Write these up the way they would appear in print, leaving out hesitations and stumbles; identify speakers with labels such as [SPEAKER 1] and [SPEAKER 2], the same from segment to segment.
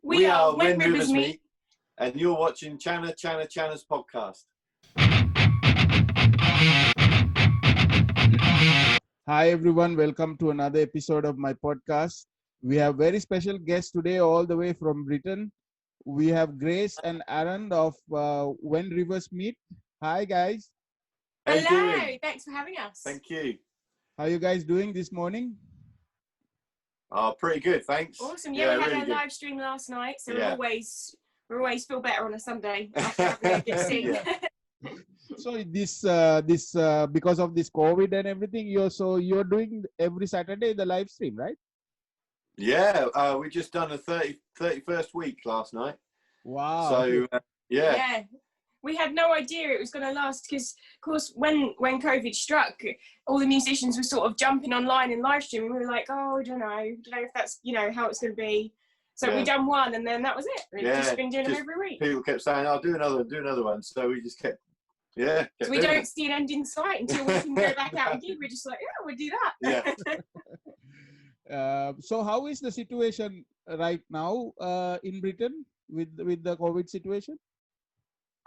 [SPEAKER 1] We are When Rivers Meet, and you're watching Channa Channa Channa's podcast.
[SPEAKER 2] Hi everyone, welcome to another episode of my podcast. We have very special guests today all the way from Britain. We have Grace and Aaron of When Rivers Meet. Hi guys.
[SPEAKER 3] Hello, thanks for having us.
[SPEAKER 1] Thank you.
[SPEAKER 2] How are you guys doing this morning?
[SPEAKER 1] Pretty good, thanks.
[SPEAKER 3] Awesome. Yeah, we had really a live stream last night, so we always feel better on a Sunday after having a good scene.
[SPEAKER 2] So this because of this COVID and everything, you're doing every Saturday the live stream, right?
[SPEAKER 1] Yeah, we just done a 31st week last night.
[SPEAKER 2] Wow.
[SPEAKER 1] So
[SPEAKER 3] yeah. We had no idea it was going to last because, of course, when COVID struck, all the musicians were sort of jumping online and live streaming. We were like, oh, I don't know if that's, how it's going to be. So we done one and then that was it. We've just been doing them every week.
[SPEAKER 1] People kept saying, I'll do another one. So we just kept,
[SPEAKER 3] so we don't see an end in sight until we can go back out and gig. We're just like, we'll do that.
[SPEAKER 2] Yeah. So how is the situation right now in Britain with the COVID situation?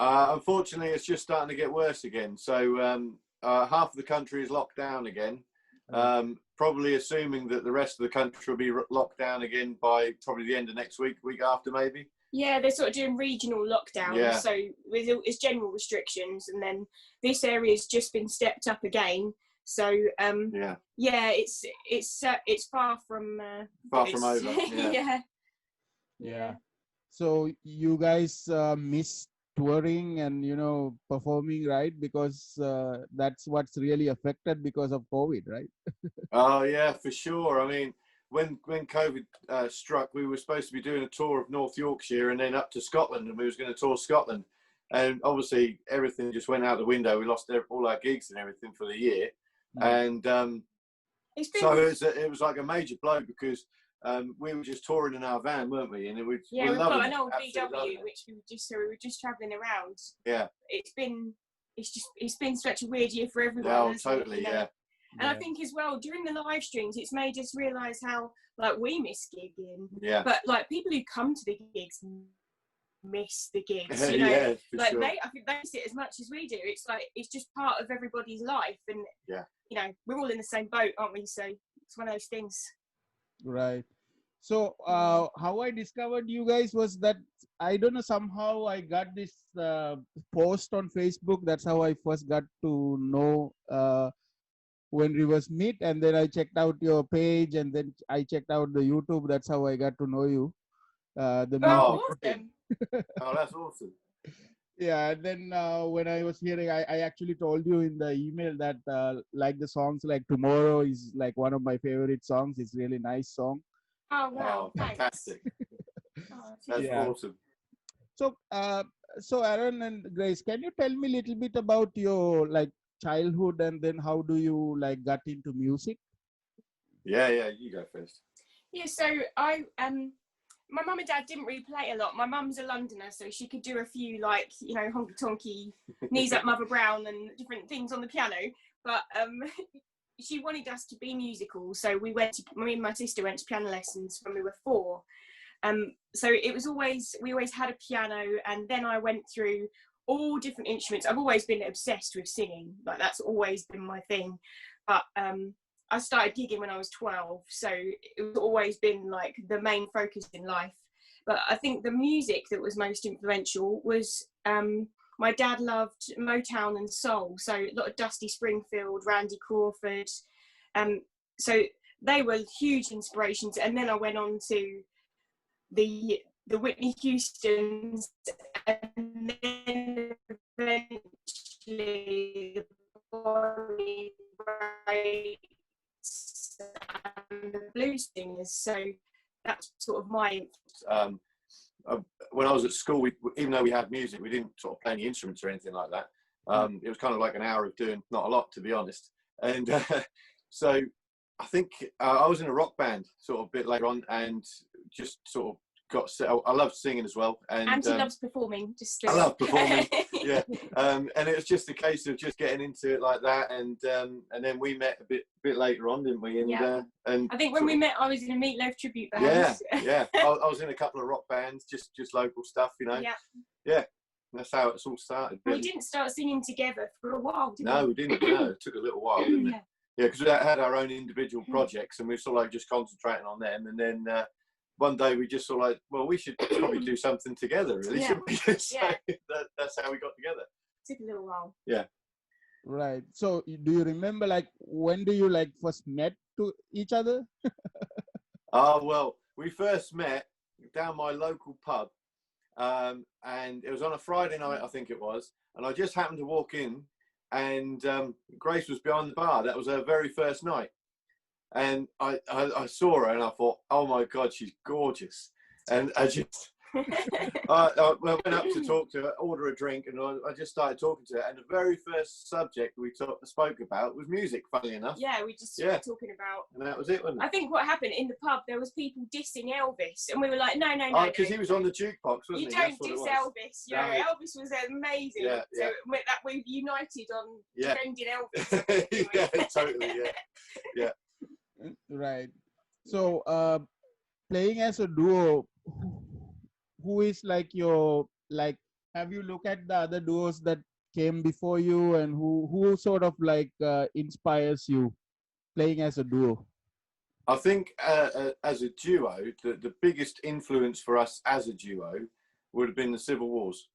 [SPEAKER 1] Unfortunately, it's just starting to get worse again. So half of the country is locked down again, probably assuming that the rest of the country will be locked down again by probably the end of next week after maybe.
[SPEAKER 3] Yeah, they're sort of doing regional lockdowns, so with it's general restrictions, and then this area's just been stepped up again. So it's far from over.
[SPEAKER 2] Yeah. So you guys miss touring and performing, right? Because that's what's really affected because of COVID, right?
[SPEAKER 1] Oh yeah, for sure. I mean, when COVID struck, we were supposed to be doing a tour of North Yorkshire and then up to Scotland, and we was going to tour Scotland, and obviously everything just went out the window. We lost all our gigs and everything for the year, and so it was like a major blow because we were just touring in our van, weren't we? And we've got
[SPEAKER 3] an old VW, which we were just travelling around.
[SPEAKER 1] Yeah,
[SPEAKER 3] it's been such a weird year for everyone.
[SPEAKER 1] Oh, totally,
[SPEAKER 3] And I think as well during the live streams, it's made us realise how we miss gigging.
[SPEAKER 1] Yeah.
[SPEAKER 3] But people who come to the gigs miss the gigs.
[SPEAKER 1] Sure.
[SPEAKER 3] I think they miss it as much as we do. It's just part of everybody's life, and we're all in the same boat, aren't we? So it's one of those things.
[SPEAKER 2] Right. So how I discovered you guys was that I don't know, somehow I got this post on Facebook. That's how I first got to know When Rivers Meet, and then I checked out your page, and then I checked out the YouTube. That's how I got to know you.
[SPEAKER 3] Awesome.
[SPEAKER 1] Oh, that's awesome.
[SPEAKER 2] Yeah, and then when I was hearing, I actually told you in the email that like the songs like Tomorrow is like one of my favorite songs. It's really nice song.
[SPEAKER 3] Oh wow!
[SPEAKER 1] Fantastic. That's awesome.
[SPEAKER 2] So Aaron and Grace, can you tell me a little bit about your childhood, and then how do you got into music?
[SPEAKER 1] Yeah, you go first.
[SPEAKER 3] Yeah, so my mum and dad didn't really play a lot. My mum's a Londoner, so she could do a few honky-tonky, knees up Mother Brown and different things on the piano. But she wanted us to be musical, so me and my sister went to piano lessons when we were 4. So it was we always had a piano, and then I went through all different instruments. I've always been obsessed with singing. That's always been my thing. But I started gigging when I was 12, so it's always been the main focus in life. But I think the music that was most influential was my dad loved Motown and soul, so a lot of Dusty Springfield, Randy Crawford. So they were huge inspirations. And then I went on to the Whitney Houstons, and then eventually the Bonnie Raitt and the blues singers. So that's sort of my
[SPEAKER 1] when I was at school, even though we had music, we didn't sort of play any instruments or anything like that. It was kind of like an hour of doing not a lot, to be honest. And so I think I was in a rock band sort of a bit later on, and just sort of got. I love singing as well, and
[SPEAKER 3] he loves performing. Just
[SPEAKER 1] I love performing. Yeah, and it was just a case of just getting into it like that, and then we met a bit later on, didn't we? And and
[SPEAKER 3] I think when we met, I was in a Meatloaf tribute band.
[SPEAKER 1] Yeah. I was in a couple of rock bands, just local stuff, you know. Yeah. That's how it's all started. Really.
[SPEAKER 3] We didn't start singing together for a while, did we?
[SPEAKER 1] No, we didn't. No, it took a little while, didn't it? Yeah, because we had our own individual projects, and we were sort of like just concentrating on them. And then one day we just sort of like, well, we should probably do something together, really.
[SPEAKER 3] Yeah.
[SPEAKER 1] So that's how we got together.
[SPEAKER 3] It took a little while.
[SPEAKER 1] Yeah.
[SPEAKER 2] Right. So do you remember, like, when do you like first met to each other?
[SPEAKER 1] Well, we first met down my local pub, and it was on a Friday night, I think it was, and I just happened to walk in, and Grace was behind the bar. That was her very first night, and I saw her, and I thought, oh my God, she's gorgeous, and I just I went up to talk to her, order a drink, and I just started talking to her, and the very first subject we spoke about was music, funnily enough.
[SPEAKER 3] Yeah, we just started talking about,
[SPEAKER 1] and that was it, wasn't it?
[SPEAKER 3] I think what happened in the pub, there was people dissing Elvis, and we were like, no,
[SPEAKER 1] because he was on the jukebox, wasn't he?
[SPEAKER 3] You don't diss Elvis. You know, Elvis was amazing.
[SPEAKER 1] Yeah,
[SPEAKER 3] so we've united on defending Elvis.
[SPEAKER 1] Yeah, totally. Yeah.
[SPEAKER 2] Right. So playing as a duo, who is like your, like, have you looked at the other duos that came before you, and who sort of like inspires you playing as a duo?
[SPEAKER 1] I think as a duo, the biggest influence for us as a duo would have been the Civil Wars.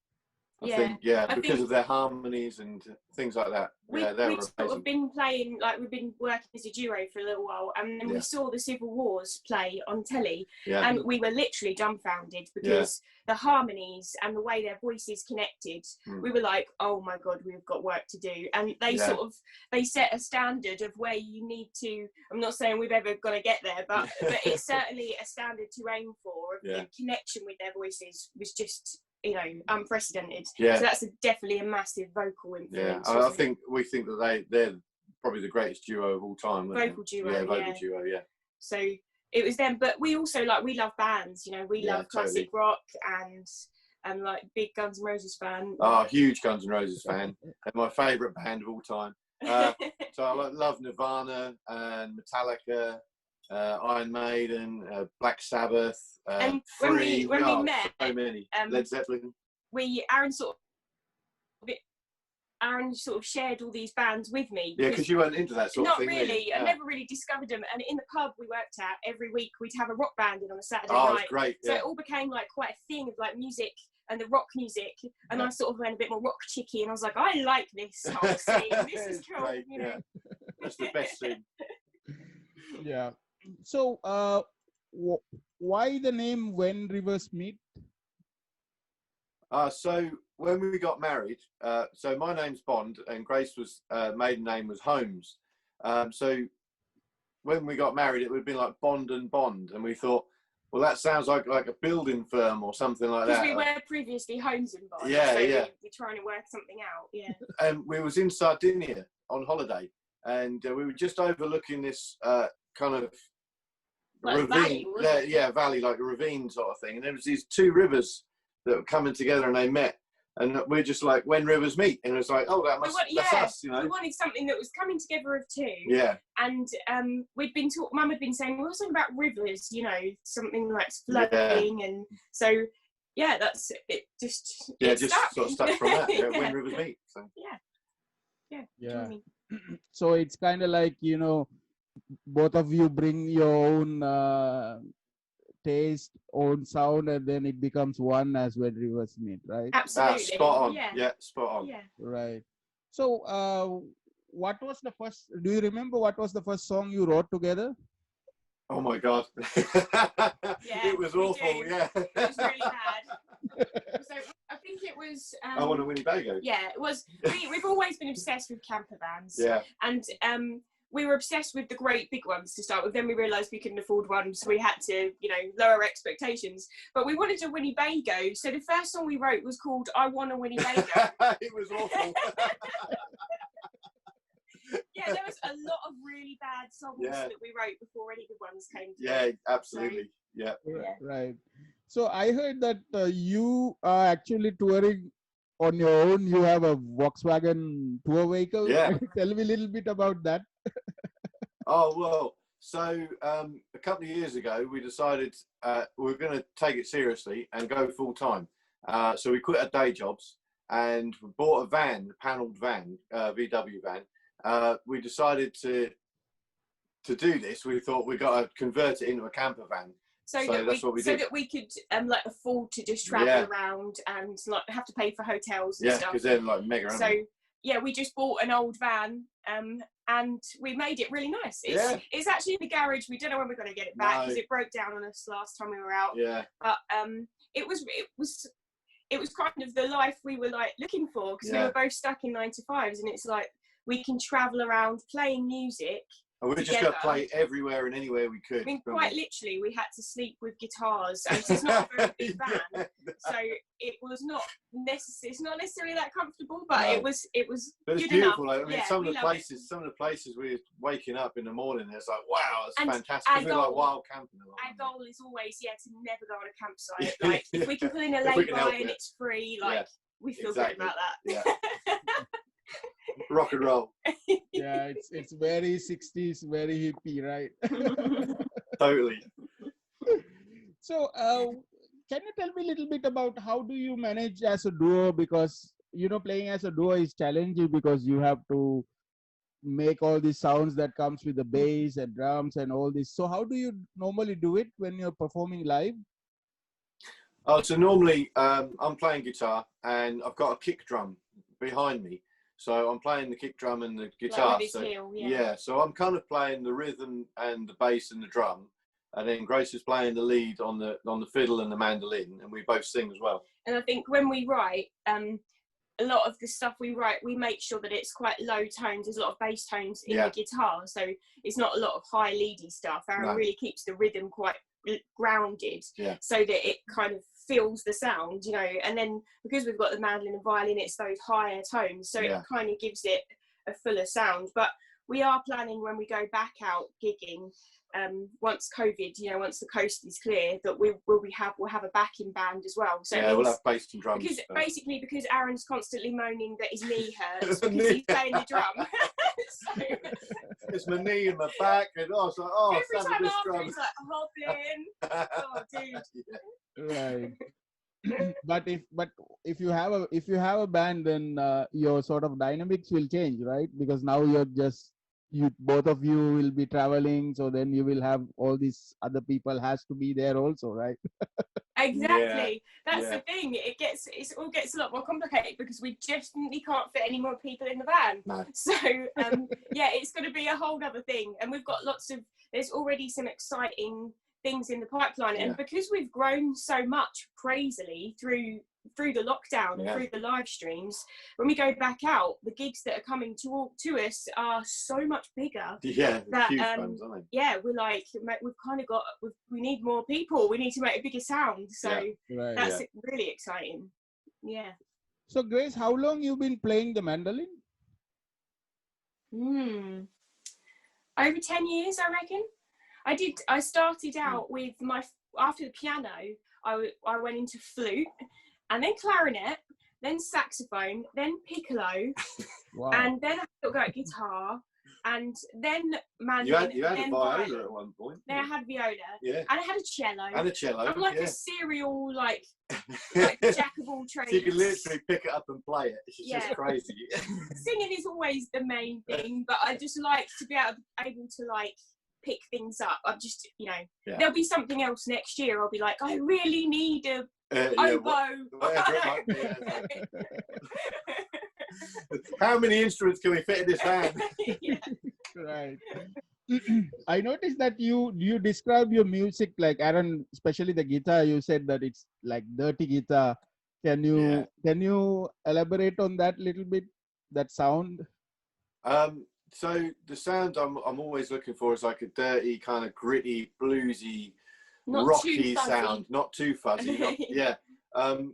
[SPEAKER 1] I think of their harmonies and things like that.
[SPEAKER 3] We've sort of been playing, like, we've been working as a duo for a little while, and then we saw the Civil Wars play on telly, and we were literally dumbfounded because the harmonies and the way their voices connected, we were like, oh my God, we've got work to do. And they they set a standard of where you need to, I'm not saying we've ever going to get there, but it's certainly a standard to aim for. The connection with their voices was just, you know, unprecedented. So that's definitely a massive vocal influence.
[SPEAKER 1] I think we think that they're probably the greatest duo of all time.
[SPEAKER 3] Vocal duo.
[SPEAKER 1] Yeah.
[SPEAKER 3] So it was them, but we also, like, we love bands. You know, we love classic rock and like big Guns N' Roses fan.
[SPEAKER 1] Oh, huge Guns N' Roses fan, and my favourite band of all time. So I love Nirvana and Metallica, Iron Maiden, Black Sabbath,
[SPEAKER 3] and
[SPEAKER 1] Free.
[SPEAKER 3] when we met,
[SPEAKER 1] so many. Led Zeppelin.
[SPEAKER 3] Aaron sort of shared all these bands with me.
[SPEAKER 1] Yeah, because you weren't into that sort of thing.
[SPEAKER 3] Not really. I never really discovered them. And in the pub we worked at, every week we'd have a rock band in on a Saturday night.
[SPEAKER 1] Oh, it's great.
[SPEAKER 3] So it all became like quite a thing of like music and the rock music. And I sort of went a bit more rock chicky, and I was like, I like this whole scene. This is cool.
[SPEAKER 1] Great,
[SPEAKER 3] you know.
[SPEAKER 1] That's the best scene.
[SPEAKER 2] Yeah. So why the name When Rivers Meet?
[SPEAKER 1] So when we got married, so my name's Bond and Grace's maiden name was Holmes. So when we got married, it would have been like Bond and Bond, and we thought, well, that sounds like a building firm or something like that.
[SPEAKER 3] Because we were previously Holmes and Bond.
[SPEAKER 1] Yeah,
[SPEAKER 3] so
[SPEAKER 1] yeah.
[SPEAKER 3] We're trying to work something out. Yeah.
[SPEAKER 1] And we was in Sardinia on holiday, and we were just overlooking this kind of
[SPEAKER 3] like
[SPEAKER 1] ravine, valley, like a ravine sort of thing, and there was these two rivers that were coming together, and they met, and we're just like, when rivers meet, and it was like, oh, that's us, you know.
[SPEAKER 3] We wanted something that was coming together of two.
[SPEAKER 1] Yeah.
[SPEAKER 3] And we'd been Mum had been saying, well, something about rivers, you know, something like flowing, and so that's it. Just
[SPEAKER 1] stuck. Sort of stuck from that. When rivers meet. So.
[SPEAKER 3] Yeah.
[SPEAKER 2] So it's kind of like, you know, both of you bring your own taste, own sound, and then it becomes one as When Rivers Meet, right?
[SPEAKER 3] Absolutely.
[SPEAKER 1] Spot on. Yeah, spot on.
[SPEAKER 3] Yeah.
[SPEAKER 2] Right. So what was the first, do you remember what was the first song you wrote together?
[SPEAKER 1] Oh my God. It was awful. Yeah.
[SPEAKER 3] It was really bad. So I think it was
[SPEAKER 1] I Want a Winnebago.
[SPEAKER 3] Yeah, it was. We've always been obsessed with camper vans.
[SPEAKER 1] Yeah.
[SPEAKER 3] And we were obsessed with the great big ones to start with. Then we realised we couldn't afford one, so we had to, you know, lower expectations. But we wanted a Winnebago, so the first song we wrote was called "I Want a Winnebago."
[SPEAKER 1] It was awful.
[SPEAKER 3] Yeah, there was a lot of really bad songs that we wrote before any good ones came.
[SPEAKER 1] Yeah, absolutely. So, yeah.
[SPEAKER 2] Right. So I heard that you are actually touring on your own. You have a Volkswagen tour vehicle.
[SPEAKER 1] Yeah.
[SPEAKER 2] Tell me a little bit about that.
[SPEAKER 1] Oh, well, so a couple of years ago, we decided we were going to take it seriously and go full time. So we quit our day jobs and we bought a van, a panelled van, VW van. We decided to do this. We thought we got to convert it into a camper van.
[SPEAKER 3] So that we could like afford to just travel around and like have to pay for hotels and stuff.
[SPEAKER 1] Yeah, because they're like mega.
[SPEAKER 3] So yeah, we just bought an old van and we made it really nice. It's actually in the garage. We don't know when we're going to get it back because it broke down on us last time we were out.
[SPEAKER 1] Yeah.
[SPEAKER 3] But it was kind of the life we were like looking for, because we were both stuck in 9-to-5s, and it's like we can travel around playing music.
[SPEAKER 1] And we just got to play everywhere and anywhere we could.
[SPEAKER 3] I mean, quite literally, we had to sleep with guitars. And it's not a very big van, so it was not necessary. It's not necessarily that comfortable, but it was.
[SPEAKER 1] But it's beautiful. Like, I mean, some of the places we were waking up in the morning, it's like, wow, it's fantastic. We're like wild camping.
[SPEAKER 3] Our goal is always, to never go on a campsite. Like, if we can pull in a lay-by and it's free, like we feel good about that.
[SPEAKER 1] Yeah. Rock and roll.
[SPEAKER 2] Yeah, it's very 60s, very hippie, right?
[SPEAKER 1] Totally.
[SPEAKER 2] So can you tell me a little bit about how do you manage as a duo? Because playing as a duo is challenging because you have to make all these sounds that comes with the bass and drums and all this. So how do you normally do it when you're performing live?
[SPEAKER 1] Oh, so normally I'm playing guitar and I've got a kick drum behind me. So I'm playing the kick drum and the guitar.
[SPEAKER 3] Like with his heel,
[SPEAKER 1] so I'm kind of playing the rhythm and the bass and the drum, and then Grace is playing the lead on the fiddle and the mandolin, and we both sing as well.
[SPEAKER 3] And I think when we write, a lot of the stuff we write, we make sure that it's quite low tones. There's a lot of bass tones in the guitar, so it's not a lot of high leady stuff. Aaron really keeps the rhythm quite grounded, so that it kind of fills the sound, and then because we've got the mandolin and violin, it's those higher tones, so it kind of gives it a fuller sound. But we are planning, when we go back out gigging, once COVID, once the coast is clear, that we'll have a backing band as well. So
[SPEAKER 1] we'll have bass and drums.
[SPEAKER 3] Because Aaron's constantly moaning that his knee hurts because he's playing the drum. So,
[SPEAKER 1] it's my knee and my back, and every
[SPEAKER 3] time after he's like hobbling. Oh, dude.
[SPEAKER 2] Right. but if you have a band, then your sort of dynamics will change, right? Because now both of you will be traveling, so then you will have all these other people has to be there also, right?
[SPEAKER 3] Exactly. That's the thing. It all gets a lot more complicated because we definitely can't fit any more people in the van.
[SPEAKER 1] No.
[SPEAKER 3] So it's going to be a whole other thing. And we've got there's already some exciting things in the pipeline, and because we've grown so much crazily through the lockdown and through the live streams, when we go back out, the gigs that are coming to us are so much bigger.
[SPEAKER 1] That huge ones, aren't they?
[SPEAKER 3] We're like, we've kind of got, we need more people, we need to make a bigger sound, so that's really exciting.
[SPEAKER 2] So Grace, how long you been playing the mandolin?
[SPEAKER 3] Over 10 years, I reckon. I started out with after the piano, I went into flute, and then clarinet, then saxophone, then piccolo, and then I got guitar, and then mandolin.
[SPEAKER 1] You had a viola at one point.
[SPEAKER 3] Then I had viola, and I had a cello. I'm like a serial, like jack of all trades.
[SPEAKER 1] So you can literally pick it up and play it. It's just crazy.
[SPEAKER 3] Singing is always the main thing, but I just like to be able to like pick things up. I'm just, there'll be something else next year. I'll be like, I really need a oboe.
[SPEAKER 1] Whatever it might be. How many instruments can we fit in this van?
[SPEAKER 2] Right. I noticed that you describe your music like, Aaron, especially the guitar. You said that it's like dirty guitar. Can you elaborate on that a little bit? That sound.
[SPEAKER 1] So the sound I'm always looking for is like a dirty, kind of gritty, bluesy, rocky sound, not too fuzzy. And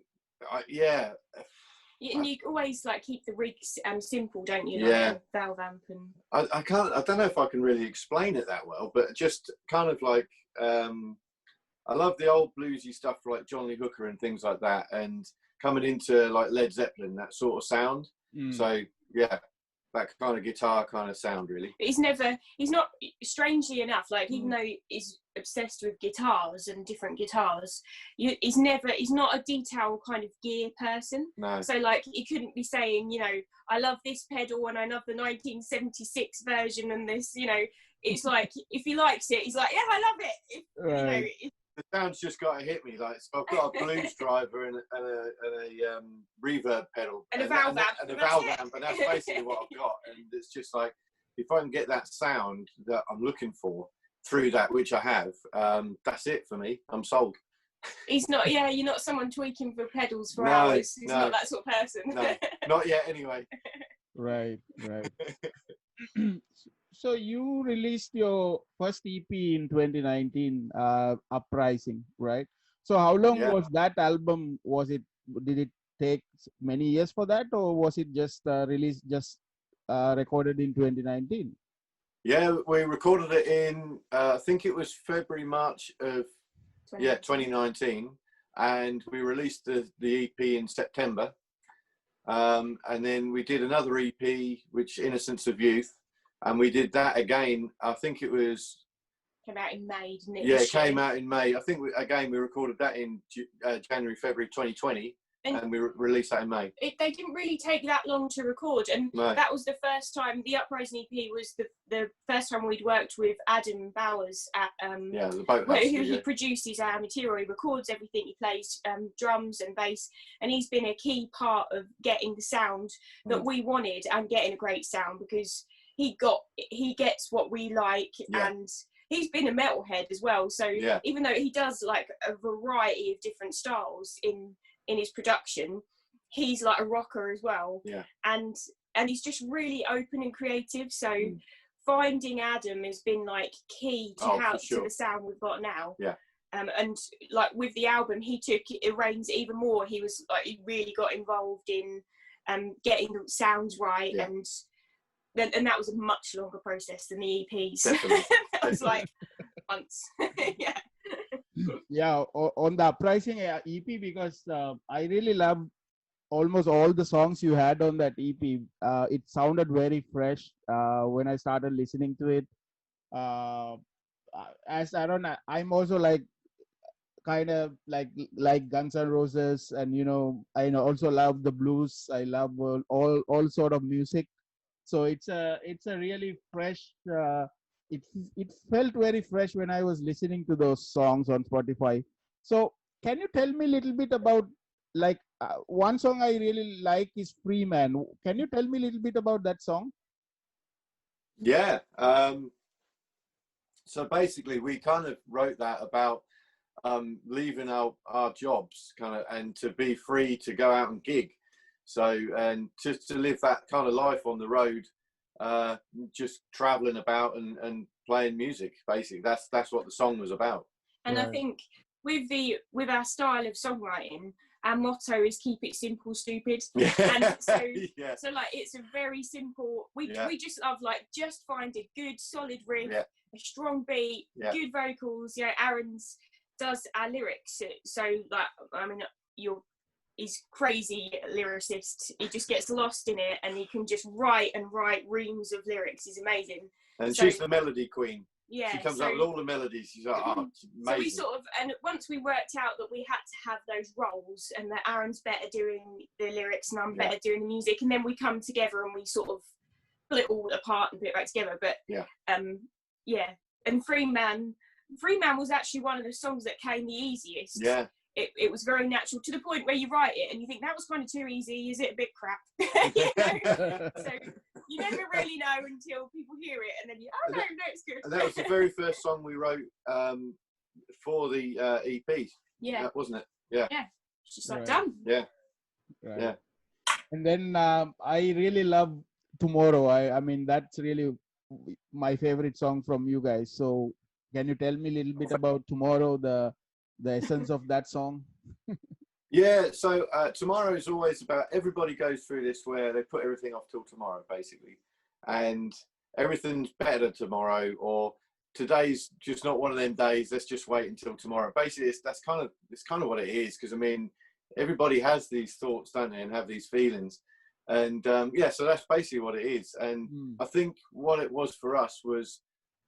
[SPEAKER 1] you
[SPEAKER 3] always like keep the rigs simple, don't you? Like a valve amp and.
[SPEAKER 1] I don't know if I can really explain it that well, but just kind of like I I love the old bluesy stuff like John Lee Hooker and things like that, and coming into like Led Zeppelin, that sort of sound. So yeah, that kind of guitar kind of sound, really.
[SPEAKER 3] He's not, strangely enough, like even though he's obsessed with guitars and different guitars, he's not a detail kind of gear person.
[SPEAKER 1] No.
[SPEAKER 3] So like he couldn't be saying, you know, I love this pedal and I love the 1976 version and this, you know, it's like if he likes it, he's like, yeah, I love it.
[SPEAKER 2] Right.
[SPEAKER 3] You know,
[SPEAKER 1] the sound's just got to hit me. Like I've got a blues driver and a reverb pedal
[SPEAKER 3] and a valve amp,
[SPEAKER 1] and a valve amp, and that's basically what I've got. And it's just like, if I can get that sound that I'm looking for through that, which I have, that's it for me. I'm sold.
[SPEAKER 3] He's not. Yeah, you're not someone tweaking for pedals for hours. He's not that sort of person.
[SPEAKER 1] No, not yet. Anyway.
[SPEAKER 2] Right. So you released your first EP in 2019, Uprising, right? So how long was that album? Did it take many years for that, or was it just released, recorded in 2019?
[SPEAKER 1] Yeah, we recorded it in, I think it was February, March of 2019, and we released the EP in September. And then we did another EP, which Innocence of Youth. And we did that again. I think it was
[SPEAKER 3] came out in May, didn't it?
[SPEAKER 1] Yeah, it came out in May. I think we recorded that in January, February 2020, and we released that in May.
[SPEAKER 3] They didn't really take that long to record, and that was the first time. The Uprising EP was the first time we'd worked with Adam Bowers at
[SPEAKER 1] the Boathouse,
[SPEAKER 3] who he produces our material. He records everything. He plays drums and bass, and he's been a key part of getting the sound that we wanted and getting a great sound, because he gets what we like, and he's been a metalhead as well. So even though he does like a variety of different styles in his production, he's like a rocker as well. And he's just really open and creative. So finding Adam has been like key to to the sound we've got now. And like with the album, he took it reins even more. He was like, he really got involved in getting the sounds right, and that was a much longer process than the EPs. That was like months.
[SPEAKER 2] On the Uprising EP, because I really love almost all the songs you had on that EP. It sounded very fresh when I started listening to it. As I'm also like kind of like Guns N' Roses, and I also love the blues. I love all sort of music. So it's a really fresh. It felt very fresh when I was listening to those songs on Spotify. So can you tell me a little bit about one song I really like is Free Man. Can you tell me a little bit about that song?
[SPEAKER 1] Yeah. So basically we kind of wrote that about leaving our jobs and to be free to go out and gig. So, and just to live that kind of life on the road, just traveling about and playing music, basically. That's what the song was about.
[SPEAKER 3] And I think with our style of songwriting, our motto is keep it simple, stupid. And so like it's a very simple. We just love just find a good solid riff, a strong beat, good vocals. Aaron's does our lyrics. So he's crazy lyricist. He just gets lost in it, and he can just write reams of lyrics. He's amazing.
[SPEAKER 1] And she's the melody queen. Yeah, she comes up with all the melodies. She's like, it's amazing.
[SPEAKER 3] So and once we worked out that we had to have those roles, and that Aaron's better doing the lyrics and I'm better doing the music, and then we come together and we sort of pull it all apart and put it back together. But and Free Man was actually one of the songs that came the easiest. Yeah. It was very natural, to the point where you write it and you think that was kind of too easy. Is it a bit crap? So you never really know until people hear it, and then no, it's good.
[SPEAKER 1] And that was the very first song we wrote for the EP. Yeah, wasn't it? Yeah.
[SPEAKER 3] It's just done.
[SPEAKER 1] Yeah.
[SPEAKER 2] Right. Yeah. And then I really love Tomorrow. I mean that's really my favorite song from you guys. So can you tell me a little bit about Tomorrow, the essence of that song?
[SPEAKER 1] So Tomorrow is always about, everybody goes through this where they put everything off till tomorrow, basically, and everything's better tomorrow, or today's just not one of them days. Let's just wait until tomorrow. Basically, it's kind of what it is. Because I mean, everybody has these thoughts, don't they, and have these feelings. And yeah, so that's basically what it is. And I think what it was for us was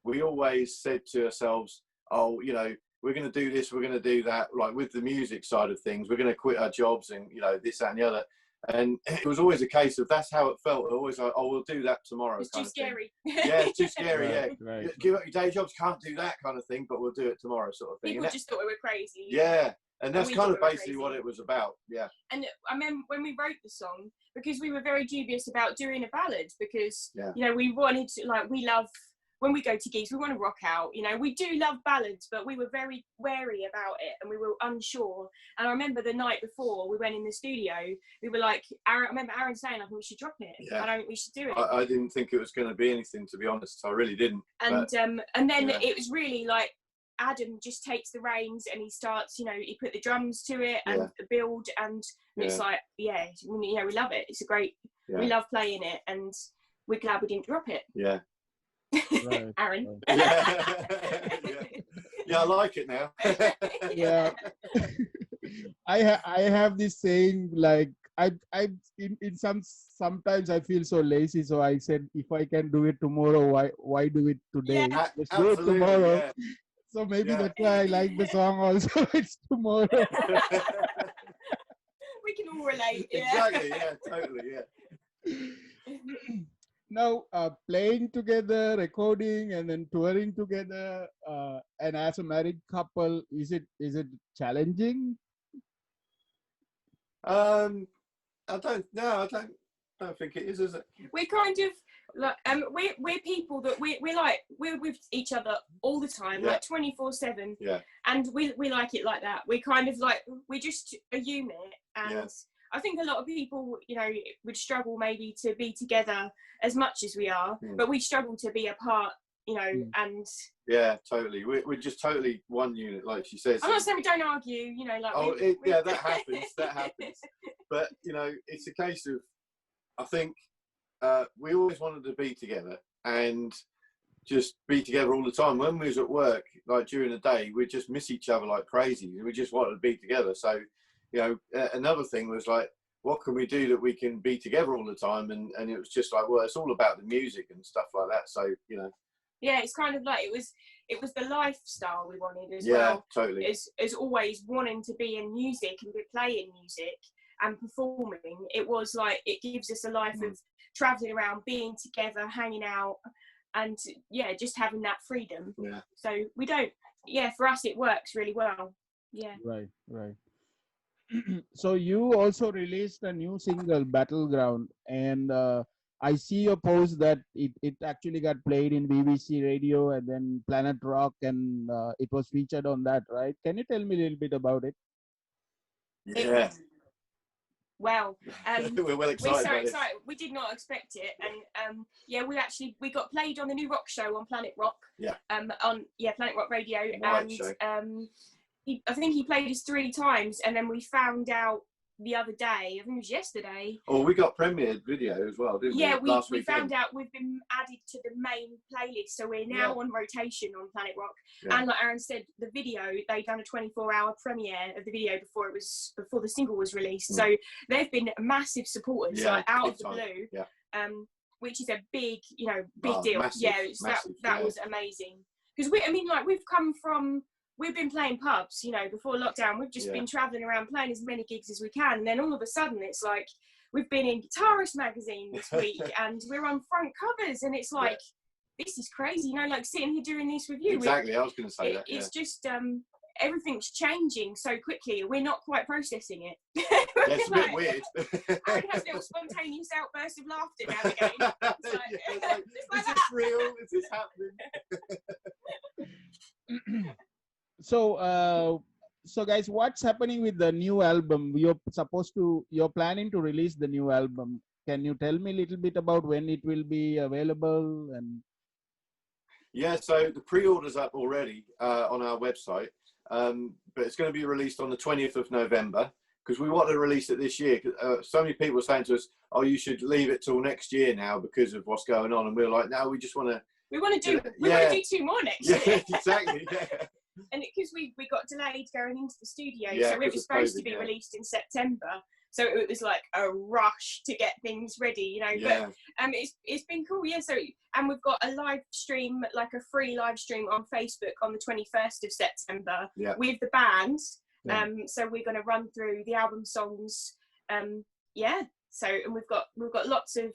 [SPEAKER 1] we always said to ourselves, oh, you know, we're going to do this, we're going to do that. Like with the music side of things, we're going to quit our jobs and, you know, this, that, and the other. And it was always a case of that's how it felt. Always like, oh, we'll do that tomorrow.
[SPEAKER 3] It's too scary.
[SPEAKER 1] Yeah, it's too scary.
[SPEAKER 2] Right,
[SPEAKER 1] Yeah,
[SPEAKER 2] right.
[SPEAKER 1] give up your day jobs, can't do that kind of thing, but we'll do it tomorrow, sort of thing.
[SPEAKER 3] People just thought we were crazy.
[SPEAKER 1] Yeah, and that's
[SPEAKER 3] we
[SPEAKER 1] kind of
[SPEAKER 3] thought we were
[SPEAKER 1] basically
[SPEAKER 3] crazy.
[SPEAKER 1] what it was about. Yeah.
[SPEAKER 3] And I remember when we wrote the song, because we were very dubious about doing a ballad, because you know, we wanted to, like, we love, when we go to gigs, we want to rock out. You know, we do love ballads, but we were very wary about it and we were unsure. And I remember the night before we went in the studio, we were like, I remember Aaron saying, I think we should drop it.
[SPEAKER 1] Yeah.
[SPEAKER 3] I don't think we should do it.
[SPEAKER 1] I didn't think it was going to be anything, to be honest. I really didn't.
[SPEAKER 3] And then
[SPEAKER 1] yeah.
[SPEAKER 3] it was really like, Adam just takes the reins and he starts, you know, he put the drums to it and the build, and it's like, yeah, you know, we love it. It's a great, we love playing it, and we're glad we didn't drop it.
[SPEAKER 1] Yeah.
[SPEAKER 2] Right.
[SPEAKER 3] Aaron.
[SPEAKER 1] Yeah. Yeah, I like it now.
[SPEAKER 2] Yeah. I have this saying, like, I in sometimes I feel so lazy, so I said, if I can do it tomorrow, why do it today?
[SPEAKER 3] Yeah,
[SPEAKER 2] Let's do it tomorrow.
[SPEAKER 1] Yeah.
[SPEAKER 2] So maybe that's why I like the song also. It's tomorrow.
[SPEAKER 3] We can all relate. Yeah.
[SPEAKER 1] Exactly. Yeah. Totally. Yeah.
[SPEAKER 2] Now, playing together, recording, and then touring together, and as a married couple, is it challenging?
[SPEAKER 1] I don't think it is it?
[SPEAKER 3] We're kind of like we're people that we're with each other all the time, like 24/7.
[SPEAKER 1] Yeah.
[SPEAKER 3] And we like it like that. We kind of like, we're just a unit, and I think a lot of people, you know, would struggle maybe to be together as much as we are, but we struggle to be apart, you know, and
[SPEAKER 1] yeah, totally. We're just totally one unit, like she says.
[SPEAKER 3] I'm not saying we don't argue, you know, like
[SPEAKER 1] yeah, that happens. That happens. But you know, it's a case of, I think we always wanted to be together and just be together all the time. When we was at work, like during the day, we'd just miss each other like crazy. We just wanted to be together. So, you know, another thing was like, what can we do that we can be together all the time? And it was just like, well, it's all about the music and stuff like that. So, you know.
[SPEAKER 3] Yeah, it's kind of like, it was the lifestyle we wanted as
[SPEAKER 1] well.
[SPEAKER 3] well.
[SPEAKER 1] Yeah, totally.
[SPEAKER 3] As always wanting to be in music and be playing music and performing. It was like, it gives us a life of traveling around, being together, hanging out, and yeah, just having that freedom.
[SPEAKER 1] Yeah.
[SPEAKER 3] So we don't, for us it works really well. Yeah.
[SPEAKER 2] Right. So you also released a new single, Battleground, and I see your post that it actually got played in BBC Radio and then Planet Rock, and it was featured on that, right? Can you tell me a little bit about it?
[SPEAKER 1] Yeah.
[SPEAKER 3] Well,
[SPEAKER 1] we're well excited.
[SPEAKER 3] We're so excited. We did not expect it, and we got played on the new rock show on Planet Rock.
[SPEAKER 1] Yeah.
[SPEAKER 3] On Planet Rock Radio,
[SPEAKER 1] Right show.
[SPEAKER 3] and I think he played us 3 times, and then we found out the other day, I think it was yesterday.
[SPEAKER 1] Oh, we got premiered video as well, didn't we?
[SPEAKER 3] Yeah,
[SPEAKER 1] Last
[SPEAKER 3] we
[SPEAKER 1] weekend.
[SPEAKER 3] found out we've been added to the main playlist, so we're now on rotation on Planet Rock.
[SPEAKER 1] Yeah.
[SPEAKER 3] And like Aaron said, the video, they'd done a 24-hour premiere of the video before the single was released. So they've been massive supporters, like out of the blue.
[SPEAKER 1] Yeah.
[SPEAKER 3] Which is a big deal.
[SPEAKER 1] Massive, massive,
[SPEAKER 3] that was amazing. Because we've been playing pubs, you know, before lockdown. We've just been traveling around playing as many gigs as we can. And then all of a sudden it's like, we've been in Guitarist magazine this week and we're on front covers, and it's like, this is crazy, you know, like sitting here doing this with you.
[SPEAKER 1] Exactly, I was going to say that.
[SPEAKER 3] It's just, everything's changing so quickly. We're not quite processing it.
[SPEAKER 1] It's a bit weird.
[SPEAKER 3] Aaron has little spontaneous outbursts of laughter now and again. It's like,
[SPEAKER 1] is this real? Is this happening?
[SPEAKER 2] So guys, what's happening with the new album? You're planning to release the new album. Can you tell me a little bit about when it will be available? And
[SPEAKER 1] yeah, so the pre-order's up already on our website, but it's going to be released on the 20th of November, because we want to release it this year. So many people are saying to us, oh, you should leave it till next year now because of what's going on. And we're like, no, we just want to
[SPEAKER 3] we want to do 2 more next year.
[SPEAKER 1] Yeah, exactly. Yeah.
[SPEAKER 3] And because we got delayed going into the studio,
[SPEAKER 1] Yeah,
[SPEAKER 3] so it was supposed to be released in September. So it was like a rush to get things ready, you know.
[SPEAKER 1] Yeah.
[SPEAKER 3] But it's been cool, yeah. So and we've got a live stream, like a free live stream on Facebook on the 21st of September with the band.
[SPEAKER 1] Yeah.
[SPEAKER 3] So we're going to run through the album songs. So and we've got lots of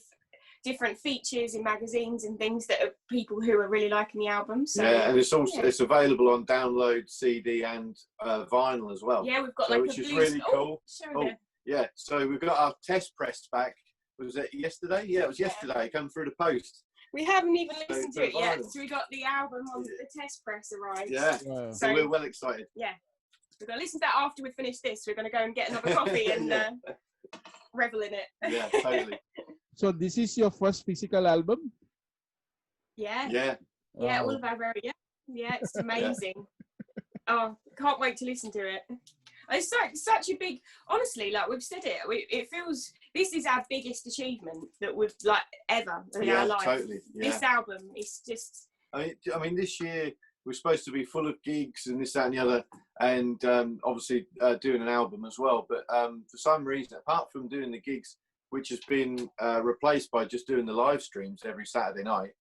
[SPEAKER 3] different features in magazines and things that are people who are really liking the album. So
[SPEAKER 1] yeah, and it's also it's available on download, CD, and vinyl as well.
[SPEAKER 3] Yeah, we've got
[SPEAKER 1] which is really cool. Yeah, so we've got our test press back. Was it yesterday? Yeah, it was yesterday. Come through the post.
[SPEAKER 3] We haven't even listened to it yet. So we got the album on the test press arrived.
[SPEAKER 1] Yeah, so we're well excited.
[SPEAKER 3] Yeah, we're going to listen to that after we finish this. We're going to go and get another coffee and revel in it.
[SPEAKER 1] Yeah, totally.
[SPEAKER 2] So this is your first physical album?
[SPEAKER 3] Yeah.
[SPEAKER 1] Yeah.
[SPEAKER 3] Yeah, all of our very yeah, it's amazing. Oh, can't wait to listen to it. It's such a big, honestly, like we've said it, it feels, this is our biggest achievement that we've like ever in our life.
[SPEAKER 1] Totally. Yeah.
[SPEAKER 3] This album is just.
[SPEAKER 1] I mean, this year we're supposed to be full of gigs and this, that, and the other, and obviously doing an album as well. But for some reason, apart from doing the gigs, which has been replaced by just doing the live streams every Saturday night,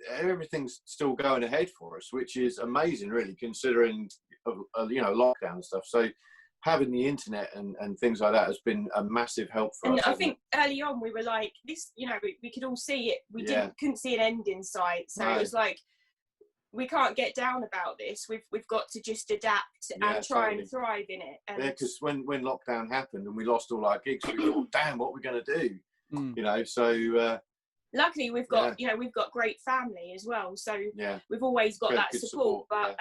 [SPEAKER 1] everything's still going ahead for us, which is amazing, really, considering lockdown and stuff. So having the internet and things like that has been a massive help for us.
[SPEAKER 3] And I think early on we were like this, we could all see it. We couldn't see an end in sight. So it was like, we can't get down about this. We've got to just adapt and try and thrive in it. And
[SPEAKER 1] because when lockdown happened and we lost all our gigs, we thought, damn, what are we going to do? So
[SPEAKER 3] luckily we've got we've got great family as well. So we've always got that support. But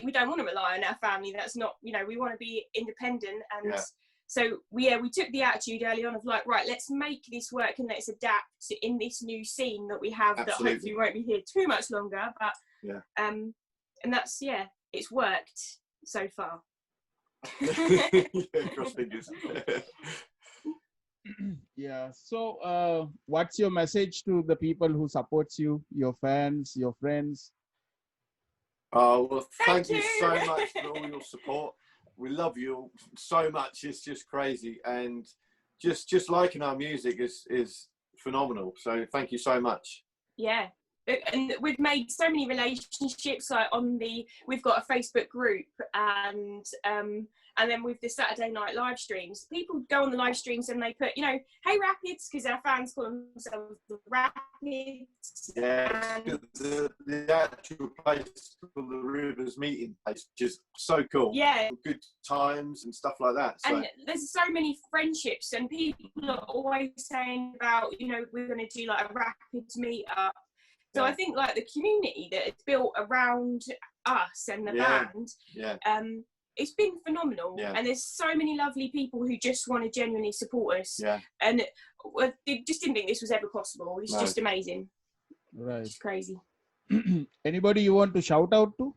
[SPEAKER 3] we don't want to rely on our family. That's not, we want to be independent. And so we took the attitude early on of like, right, let's make this work and let's adapt in this new scene that we have. Absolutely. That hopefully won't be here too much longer. But and that's it's worked so far.
[SPEAKER 1] Cross fingers.
[SPEAKER 2] So what's your message to the people who supports you, your fans, your friends?
[SPEAKER 1] Oh, well, thank you so much for all your support. We love you so much. It's just crazy, and just liking our music is phenomenal. So thank you so much.
[SPEAKER 3] Yeah. And we've made so many relationships, like we've got a Facebook group, and then with the Saturday night live streams, people go on the live streams and they put, hey Rapids, because our fans call themselves the Rapids.
[SPEAKER 1] Yeah, the actual place called the Rivers Meeting Place, which is so cool.
[SPEAKER 3] Yeah. Good
[SPEAKER 1] times and stuff like that. So.
[SPEAKER 3] And there's so many friendships, and people are always saying about, we're going to do like a Rapids meetup. So I think like the community that is built around us and the band, it's been phenomenal. Yeah. And there's so many lovely people who just want to genuinely support us. Yeah. And they just didn't think this was ever possible. It's just amazing.
[SPEAKER 2] Right.
[SPEAKER 3] It's crazy.
[SPEAKER 2] Anybody you want to shout out to?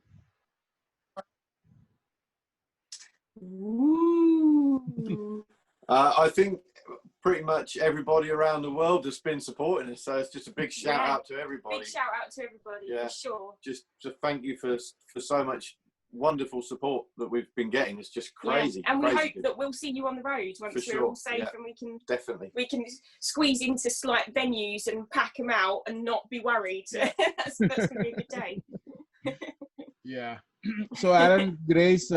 [SPEAKER 3] Ooh.
[SPEAKER 1] I think pretty much everybody around the world has been supporting us, so it's just a big shout out to everybody.
[SPEAKER 3] Big shout out to everybody, for sure.
[SPEAKER 1] Just to thank you for so much wonderful support that we've been getting. It's just crazy.
[SPEAKER 3] And we hope that we'll see you on the road once we're all safe, and we can squeeze into slight venues and pack them out and not be worried. That's going to be a good day.
[SPEAKER 2] So Aaron, Grace,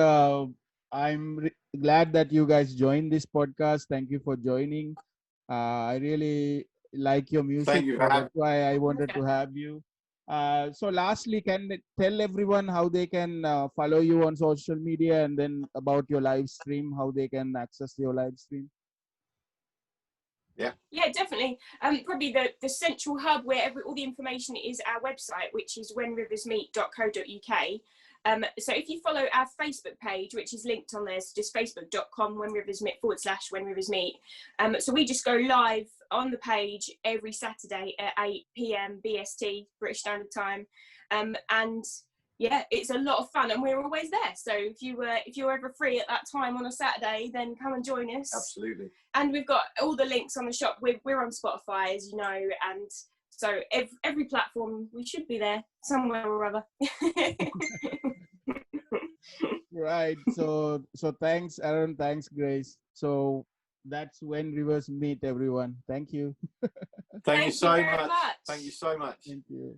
[SPEAKER 2] I'm glad that you guys joined this podcast. Thank you for joining. I really like your music.
[SPEAKER 1] Thank you.
[SPEAKER 2] That's why I wanted to have you. So lastly, can you tell everyone how they can follow you on social media, and then about your live stream, how they can access your live stream?
[SPEAKER 3] Yeah, definitely. Probably the central hub where all the information is our website, which is whenriversmeet.co.uk. So if you follow our Facebook page, which is linked on there, so just facebook.com/whenriversmeet. So we just go live on the page every Saturday at 8 p.m. BST, British Standard Time. And it's a lot of fun, and we're always there. So if you're ever free at that time on a Saturday, then come and join us.
[SPEAKER 1] Absolutely.
[SPEAKER 3] And we've got all the links on the shop. We're on Spotify, as you know, and So every platform, we should be there somewhere or other.
[SPEAKER 2] Right. So thanks, Aaron. Thanks, Grace. So that's when rivers meet, everyone. Thank you.
[SPEAKER 1] Thank you so
[SPEAKER 3] very
[SPEAKER 1] much.
[SPEAKER 3] much.
[SPEAKER 1] Thank you so much.
[SPEAKER 2] Thank you.